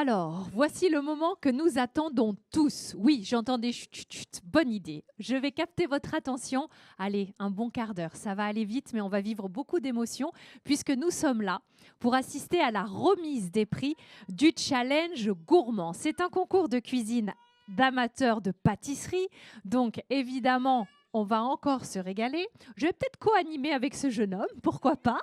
Alors, voici le moment que nous attendons tous. Oui, j'entendais chut, chut, chut, bonne idée. Je vais capter votre attention. Allez, un bon quart d'heure. Ça va aller vite, mais on va vivre beaucoup d'émotions puisque nous sommes là pour assister à la remise des prix du Challenge Gourmand. C'est un concours de cuisine d'amateurs de pâtisserie. Donc, évidemment, on va encore se régaler. Je vais peut-être co-animer avec ce jeune homme, pourquoi pas.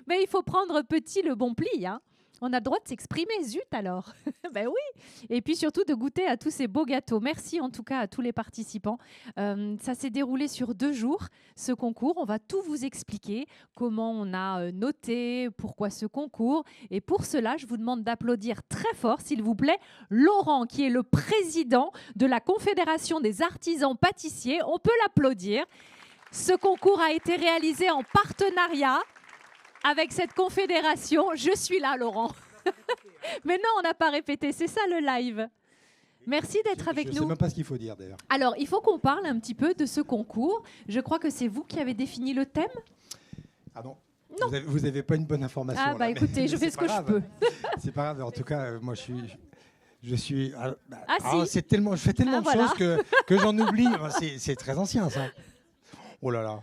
Mais il faut prendre petit le bon pli, hein. On a le droit de s'exprimer, zut alors. Ben oui. Et puis surtout de goûter à tous ces beaux gâteaux. Merci en tout cas à tous les participants. Ça s'est déroulé sur 2 jours, ce concours. On va tout vous expliquer, comment on a noté, pourquoi ce concours. Et pour cela, je vous demande d'applaudir très fort, s'il vous plaît, Laurent, qui est le président de la Confédération des artisans pâtissiers. On peut l'applaudir. Ce concours a été réalisé en partenariat avec cette confédération. Je suis là, Laurent. Mais non, on n'a pas répété. C'est ça le live. Merci d'être avec nous. Je ne sais même pas ce qu'il faut dire d'ailleurs. Alors, il faut qu'on parle un petit peu de ce concours. Je crois que c'est vous qui avez défini le thème. Ah bon? Non. Vous n'avez pas une bonne information. Ah bah là, écoutez, je fais ce que je peux. C'est pas grave. En tout cas, moi je suis. Si. C'est tellement, je fais tellement de voilà. choses que j'en oublie. C'est très ancien ça. Oh là là.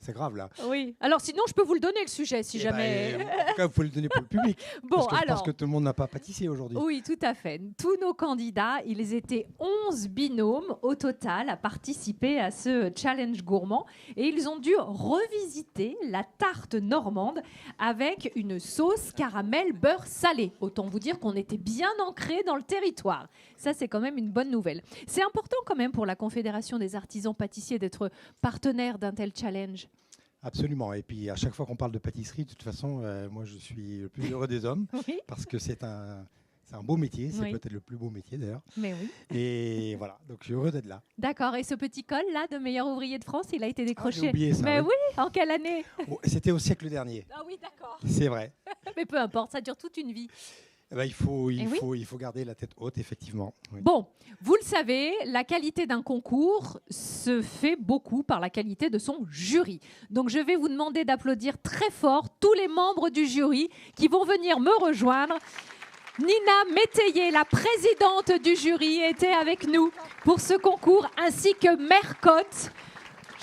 C'est grave là. Oui. Alors sinon, je peux vous le donner le sujet si jamais. En tout cas, vous pouvez le donner pour le public. Bon, parce que alors. Je pense que tout le monde n'a pas pâtissé aujourd'hui. Oui, tout à fait. Tous nos candidats, ils étaient 11 binômes au total à participer à ce challenge gourmand et ils ont dû revisiter la tarte normande avec une sauce caramel beurre salé. Autant vous dire qu'on était bien ancré dans le territoire. Ça, c'est quand même une bonne nouvelle. C'est important quand même pour la Confédération des artisans pâtissiers d'être partenaire d'un tel challenge. Absolument. Et puis à chaque fois qu'on parle de pâtisserie, de toute façon, moi je suis le plus heureux des hommes Oui. parce que c'est un beau métier. C'est Oui. peut-être le plus beau métier d'ailleurs. Mais oui. Et voilà, donc je suis heureux d'être là. D'accord. Et ce petit col là de meilleur ouvrier de France, il a été décroché. J'ai oublié ça. Mais oui. En quelle année? C'était au siècle dernier. Ah oui, d'accord. C'est vrai. Mais peu importe, ça dure toute une vie. Eh ben, il faut garder la tête haute, effectivement. Oui. Bon, vous le savez, la qualité d'un concours se fait beaucoup par la qualité de son jury. Donc je vais vous demander d'applaudir très fort tous les membres du jury qui vont venir me rejoindre. Nina Métayer, la présidente du jury, était avec nous pour ce concours, ainsi que Mercotte.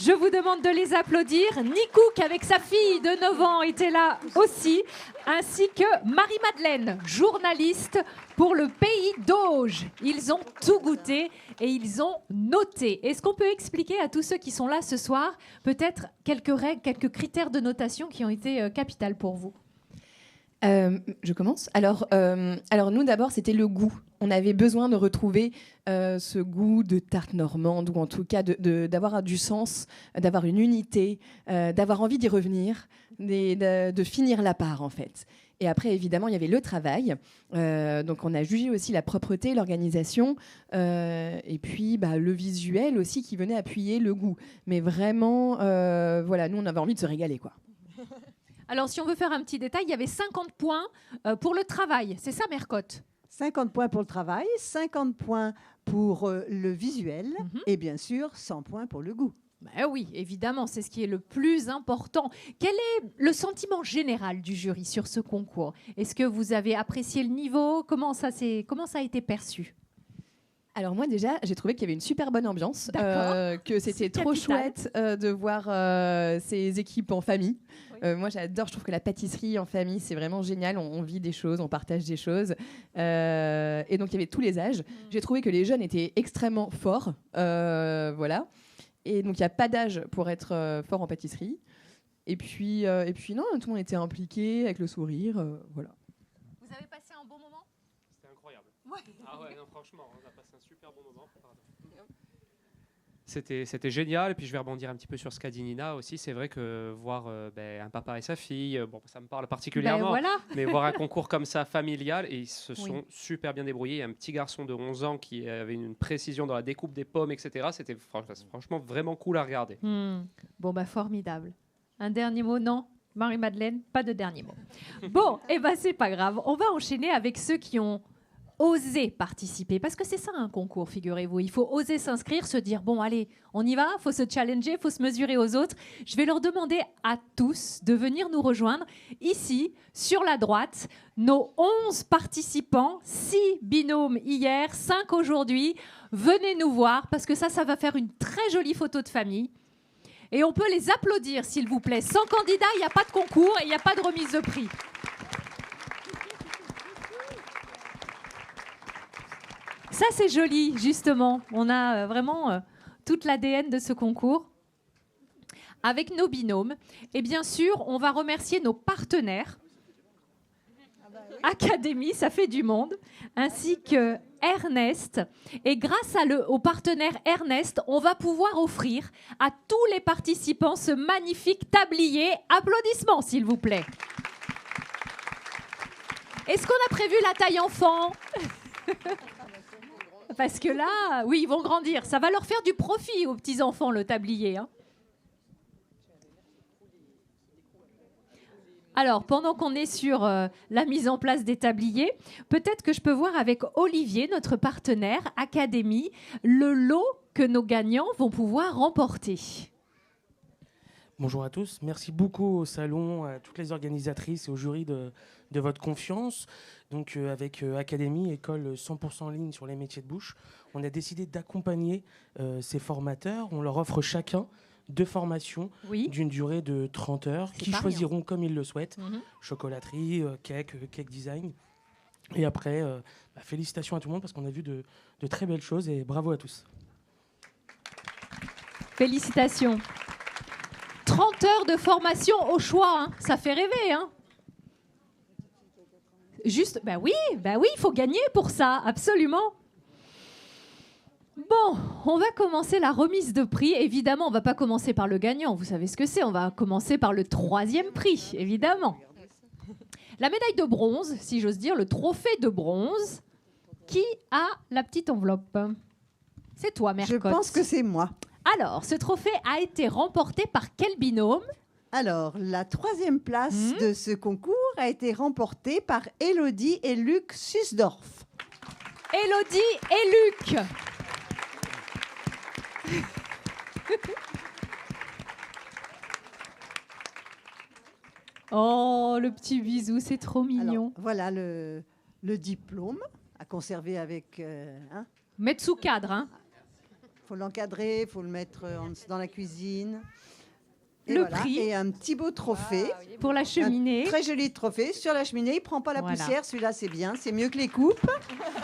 Je vous demande de les applaudir. Nikouk, avec sa fille de 9 ans, était là aussi, ainsi que Marie-Madeleine, journaliste pour le Pays d'Auge. Ils ont tout goûté et ils ont noté. Est-ce qu'on peut expliquer à tous ceux qui sont là ce soir, peut-être quelques règles, quelques critères de notation qui ont été capitales pour vous? Je commence. Alors nous d'abord c'était le goût. On avait besoin de retrouver ce goût de tarte normande, ou en tout cas d'avoir du sens, d'avoir une unité, d'avoir envie d'y revenir, de finir la part en fait. Et après évidemment il y avait le travail. Donc on a jugé aussi la propreté, l'organisation, et puis le visuel aussi qui venait appuyer le goût. Mais vraiment, voilà, nous on avait envie de se régaler quoi. Alors, si on veut faire un petit détail, il y avait 50 points pour le travail. C'est ça, Mercotte? 50 points pour le travail, 50 points pour le visuel et bien sûr 100 points pour le goût. Ben oui, évidemment, c'est ce qui est le plus important. Quel est le sentiment général du jury sur ce concours? Est-ce que vous avez apprécié le niveau? Comment ça a été perçu? Alors moi déjà, j'ai trouvé qu'il y avait une super bonne ambiance, que c'était trop chouette de voir ces équipes en famille. Oui. Moi j'adore, je trouve que la pâtisserie en famille c'est vraiment génial, on vit des choses, on partage des choses. Et donc il y avait tous les âges. J'ai trouvé que les jeunes étaient extrêmement forts, voilà. Et donc il n'y a pas d'âge pour être fort en pâtisserie. Et puis non, tout le monde était impliqué avec le sourire, voilà. Vous avez passé un bon moment? C'était incroyable. Ouais. Ah ouais, non, franchement, on a passé un super bon moment. C'était génial. Et puis je vais rebondir un petit peu sur ce qu'a dit Nina aussi. C'est vrai que voir un papa et sa fille, bon, ça me parle particulièrement. Voilà. Mais voir un concours comme ça familial, et ils se sont super bien débrouillés. Un petit garçon de 11 ans qui avait une précision dans la découpe des pommes, etc. C'était franchement vraiment cool à regarder. Bon, formidable. Un dernier mot, non? Marie-Madeleine, pas de dernier mot. Bon, c'est pas grave. On va enchaîner avec ceux qui ont oser participer. Parce que c'est ça un concours, figurez-vous. Il faut oser s'inscrire, se dire, bon, allez, on y va, il faut se challenger, il faut se mesurer aux autres. Je vais leur demander à tous de venir nous rejoindre ici, sur la droite. Nos 11 participants, 6 binômes hier, 5 aujourd'hui. Venez nous voir parce que ça va faire une très jolie photo de famille. Et on peut les applaudir, s'il vous plaît. Sans candidat, il n'y a pas de concours et il n'y a pas de remise de prix. Ça, c'est joli, justement. On a vraiment toute l'ADN de ce concours avec nos binômes. Et bien sûr, on va remercier nos partenaires. Académie, ça fait du monde, ainsi que Ernest. Et grâce au partenaire Ernest, on va pouvoir offrir à tous les participants ce magnifique tablier. Applaudissements, s'il vous plaît. Est-ce qu'on a prévu la taille enfant ? Parce que là, oui, ils vont grandir. Ça va leur faire du profit aux petits-enfants, le tablier. Hein. Alors, pendant qu'on est sur la mise en place des tabliers, peut-être que je peux voir avec Olivier, notre partenaire Académie, le lot que nos gagnants vont pouvoir remporter. Bonjour à tous. Merci beaucoup au salon, à toutes les organisatrices et au jury de votre confiance. Donc, avec Académie, école 100% en ligne sur les métiers de bouche, on a décidé d'accompagner ces formateurs. On leur offre chacun 2 formations d'une durée de 30 heures qui choisiront comme ils le souhaitent. Chocolaterie, cake design. Et après, félicitations à tout le monde parce qu'on a vu de très belles choses et bravo à tous. Félicitations. 30 heures de formation au choix, hein. Ça fait rêver. Hein. Juste, oui, il faut gagner pour ça, absolument. Bon, on va commencer la remise de prix. Évidemment, on ne va pas commencer par le gagnant, vous savez ce que c'est. On va commencer par le 3e prix, évidemment. La médaille de bronze, si j'ose dire, le trophée de bronze. Qui a la petite enveloppe ? C'est toi, Mercotte. Je pense que c'est moi. Alors, ce trophée a été remporté par quel binôme ? Alors, la 3e place de ce concours a été remportée par Élodie et Luc Susdorf. Élodie et Luc. Oh, le petit bisou, c'est trop mignon. Alors, voilà le diplôme à conserver avec... Mettre sous cadre, hein. Faut l'encadrer, faut le mettre dans la cuisine. Et le prix. Et un petit beau trophée. Pour la cheminée. Un très joli trophée sur la cheminée. Il ne prend pas la poussière. Celui-là, c'est bien. C'est mieux que les coupes.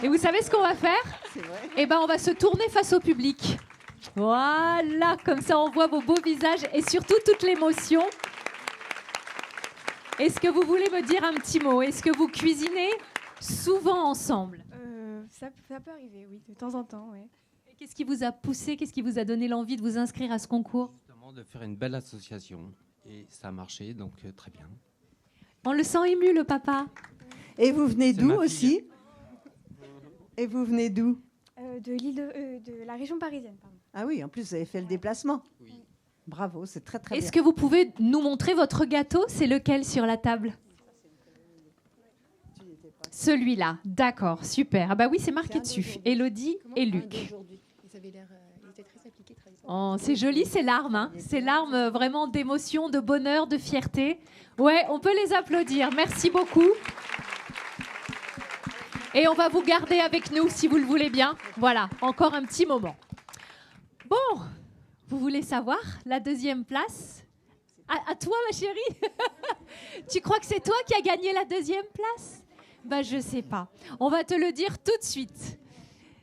Et vous savez ce qu'on va faire ? C'est vrai. Eh ben, on va se tourner face au public. Voilà, comme ça, on voit vos beaux visages et surtout toute l'émotion. Est-ce que vous voulez me dire un petit mot ? Est-ce que vous cuisinez souvent ensemble ? Ça peut arriver, oui, de temps en temps, oui. Qu'est-ce qui vous a poussé ? Qu'est-ce qui vous a donné l'envie de vous inscrire à ce concours ? Justement, de faire une belle association. Et ça a marché, donc très bien. On le sent ému, le papa. Et vous venez d'où aussi ? Et vous venez d'où ? De la région parisienne, pardon. Ah oui, en plus, vous avez fait le déplacement. Oui. Bravo, c'est très très bien. Est-ce que vous pouvez nous montrer votre gâteau ? C'est lequel sur la table ? Celui-là, d'accord, super. Ah bah oui, c'est marqué dessus. Élodie et Luc. Oh, c'est joli, ces larmes. Hein. Ces larmes vraiment d'émotion, de bonheur, de fierté. Ouais, on peut les applaudir. Merci beaucoup. Et on va vous garder avec nous, si vous le voulez bien. Voilà, encore un petit moment. Bon, vous voulez savoir la 2e place ? À toi, ma chérie. Tu crois que c'est toi qui as gagné la 2e place ? Bah, je sais pas. On va te le dire tout de suite.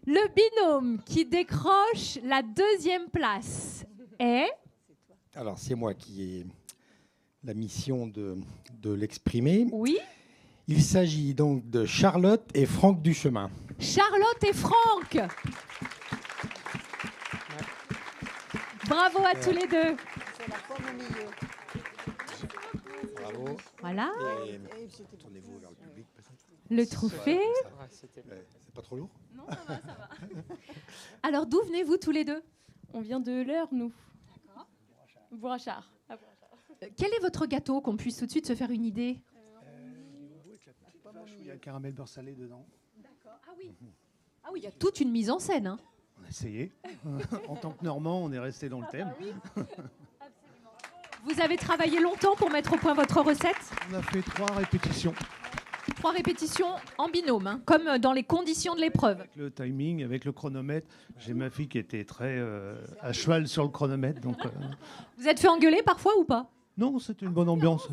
Le binôme qui décroche la 2e place est... Alors, c'est moi qui ai la mission de l'exprimer. Oui. Il s'agit donc de Charlotte et Franck Duchemin. Charlotte et Franck. Bravo à tous les deux. C'est la pomme au milieu. Bravo. Voilà. Tournez-vous vers le public. Le trophée. C'est pas trop lourd ? Non, ça va. Alors, d'où venez-vous tous les deux ? On vient de l'Eure, nous. D'accord. Bourrachard. Quel est votre gâteau, qu'on puisse tout de suite se faire une idée ? Il y a le caramel beurre salé dedans. Ah oui, il y a toute une mise en scène. Hein. On a essayé. En tant que Normand, on est resté dans le thème. Vous avez travaillé longtemps pour mettre au point votre recette? On a fait 3 répétitions. 3 répétitions en binôme, hein, comme dans les conditions de l'épreuve. Avec le timing, avec le chronomètre. J'ai ma fille qui était très à cheval sur le chronomètre. Donc, Vous êtes fait engueuler parfois ou pas? non, c'était une bonne ambiance.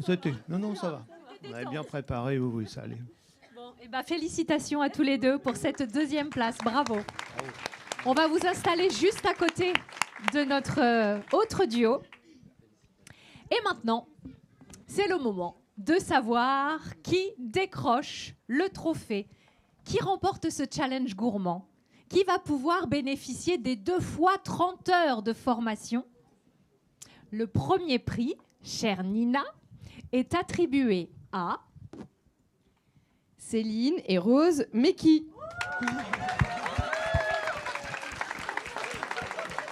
Non, ça va. On avait bien préparé, oui, ça allait. Bon, et félicitations à tous les deux pour cette 2e place. Bravo. On va vous installer juste à côté de notre autre duo. Et maintenant, c'est le moment de savoir qui décroche le trophée, qui remporte ce challenge gourmand, qui va pouvoir bénéficier des 2 fois 30 heures de formation. Le premier prix, chère Nina, est attribué à Céline et Rose Meki.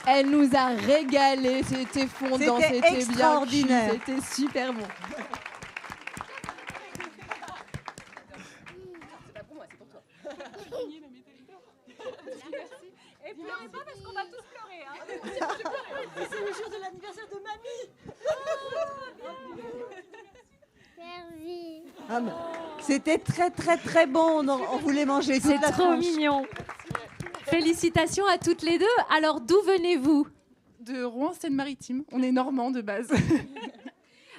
Elle nous a régalé, c'était fondant, C'était c'était bien extraordinaire. cuit, c'était super bon. Et pleurez pas parce qu'on va tous pleurer. Hein. C'est le jour de l'anniversaire de mamie. Merci. Ah, mais c'était très très très bon. On voulait manger toute C'est la trop tranche. mignon. Félicitations à toutes les deux. Alors, d'où venez-vous? De Rouen-Seine-Maritime. On est normand de base.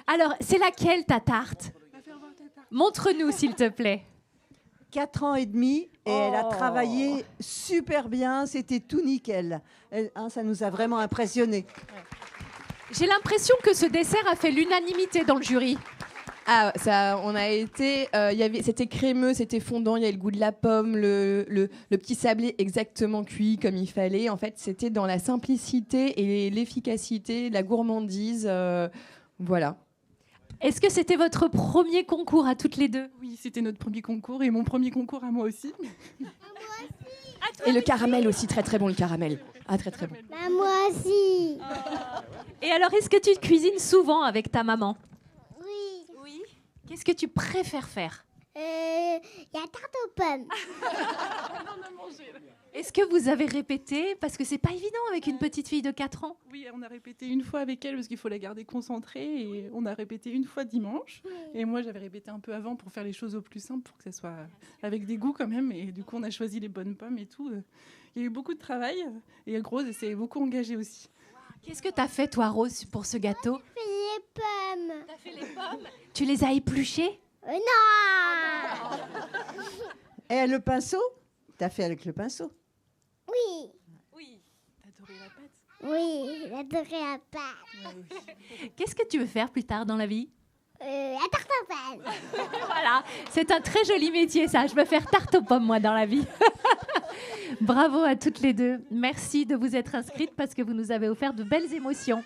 Alors, c'est laquelle ta tarte? Montre-nous, s'il te plaît. 4 ans et demi et elle a Oh. travaillé super bien. C'était tout nickel. Ça nous a vraiment impressionnés. J'ai l'impression que ce dessert a fait l'unanimité dans le jury. Ah, ça, on a été, c'était crémeux, c'était fondant, il y avait le goût de la pomme, le petit sablé exactement cuit comme il fallait. En fait, c'était dans la simplicité et l'efficacité, la gourmandise, voilà. Est-ce que c'était votre premier concours à toutes les deux? Oui, c'était notre premier concours et mon premier concours à moi aussi. Et le caramel aussi, très très bon le caramel. Ah, très très bon. Bah, moi aussi. Et alors, est-ce que tu cuisines souvent avec ta maman? Oui. Oui. Qu'est-ce que tu préfères faire? Il y a tarte aux pommes. Est-ce que vous avez répété? Parce que c'est pas évident avec une petite fille de 4 ans. Oui, on a répété une fois avec elle parce qu'il faut la garder concentrée et on a répété une fois dimanche. Et moi, j'avais répété un peu avant pour faire les choses au plus simple, pour que ça soit avec des goûts quand même. Et du coup, on a choisi les bonnes pommes et tout. Il y a eu beaucoup de travail et Rose s'est beaucoup engagée aussi. Qu'est-ce que t'as fait, toi, Rose, pour ce gâteau? Fais les pommes. T'as fait les pommes? Tu les as épluchées? Non. Et le pinceau? T'as fait avec le pinceau? Oui. Oui. T'as adoré la pâte? Oui, j'adorais la pâte. Qu'est-ce que tu veux faire plus tard dans la vie? La tarte aux pommes. Voilà, c'est un très joli métier, ça. Je veux faire tarte aux pommes, moi, dans la vie. Bravo à toutes les deux. Merci de vous être inscrites parce que vous nous avez offert de belles émotions.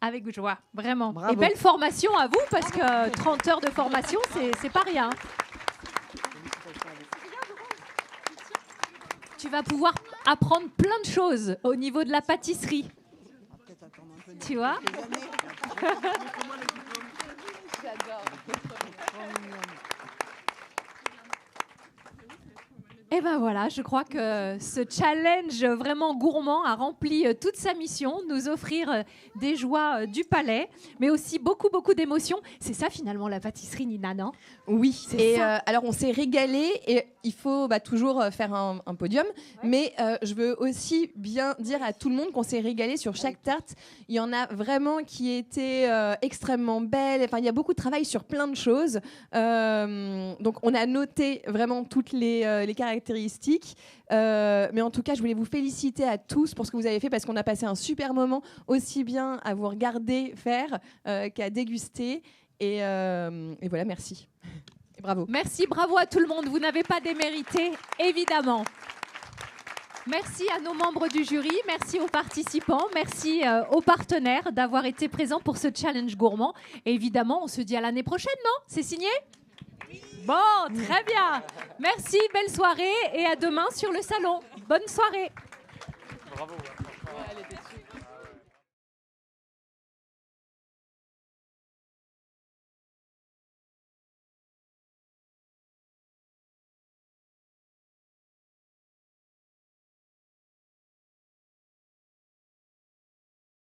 Avec joie, vraiment. Bravo. Et belle formation à vous parce que 30 heures de formation, c'est pas rien. Tu vas pouvoir apprendre plein de choses au niveau de la pâtisserie. Tu vois? Et ben voilà, je crois que ce challenge vraiment gourmand a rempli toute sa mission, nous offrir des joies du palais, mais aussi beaucoup, beaucoup d'émotions. C'est ça finalement la pâtisserie, Nina, non? Oui, C'est et ça. alors on s'est régalé et il faut toujours faire un podium, mais je veux aussi bien dire à tout le monde qu'on s'est régalé sur chaque tarte. Il y en a vraiment qui étaient extrêmement belles, enfin il y a beaucoup de travail sur plein de choses. Donc on a noté vraiment toutes les caractéristiques, mais en tout cas je voulais vous féliciter à tous pour ce que vous avez fait parce qu'on a passé un super moment aussi bien à vous regarder faire qu'à déguster et voilà, merci. Et bravo. Merci, bravo à tout le monde. Vous n'avez pas démérité, évidemment. Merci à nos membres du jury, merci aux participants, merci aux partenaires d'avoir été présents pour ce challenge gourmand. Et évidemment, on se dit à l'année prochaine, non? C'est signé? Bon, très bien. Merci, belle soirée et à demain sur le salon. Bonne soirée. Bravo.